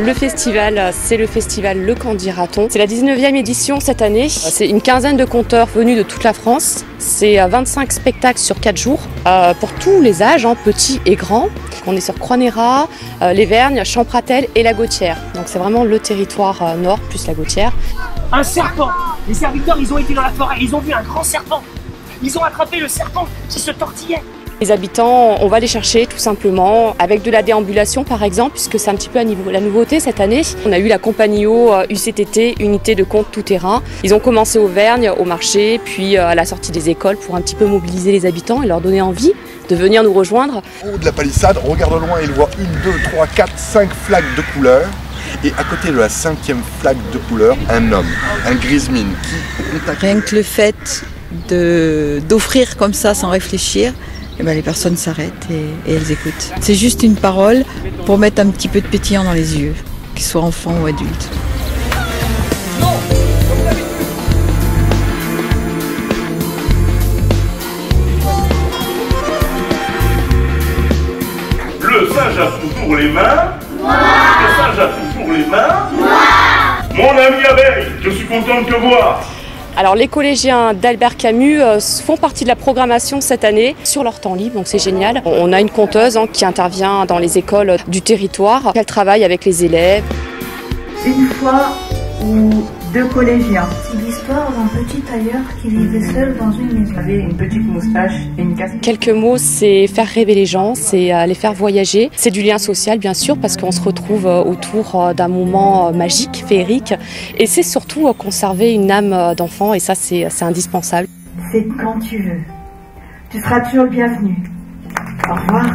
Le festival, c'est le festival Le Candy-Raton. C'est la 19e édition cette année. C'est une quinzaine de conteurs venus de toute la France. C'est 25 spectacles sur 4 jours pour tous les âges, petits et grands. On est sur Croix-Néra, les Vergnes, Champratel et la Gautière. Donc c'est vraiment le territoire nord plus la Gautière. Un serpent! Les serviteurs, ils ont été dans la forêt, ils ont vu un grand serpent. Ils ont attrapé le serpent qui se tortillait. Les habitants, on va les chercher tout simplement avec de la déambulation par exemple, puisque c'est un petit peu la nouveauté cette année. On a eu la compagnie UCTT, unité de compte tout-terrain. Ils ont commencé au Vergne, au marché, puis à la sortie des écoles pour un petit peu mobiliser les habitants et leur donner envie de venir nous rejoindre. Au haut de la palissade, on regarde au loin et il voit 1, 2, 3, 4, 5 flags de couleur. Et à côté de la 5e flague de couleur, un homme, un grismine qui... Rien que le fait d'offrir comme ça sans réfléchir, les personnes s'arrêtent et elles écoutent. C'est juste une parole pour mettre un petit peu de pétillant dans les yeux, qu'ils soient enfants ou adultes. Le singe a toujours les mains. Le singe a toujours les mains. Mon ami abeille, je suis content de te voir. Alors les collégiens d'Albert Camus font partie de la programmation cette année sur leur temps libre, donc c'est génial. On a une conteuse qui intervient dans les écoles du territoire, elle travaille avec les élèves. Une fois où 2 collégiens. C'est l'histoire d'un petit tailleur qui vivait seul dans une maison. Il avait une petite moustache et une casquette. Quelques mots, c'est faire rêver les gens, c'est les faire voyager. C'est du lien social bien sûr parce qu'on se retrouve autour d'un moment magique, féerique. Et c'est surtout conserver une âme d'enfant et ça c'est indispensable. C'est quand tu veux. Tu seras toujours le bienvenu. Au revoir.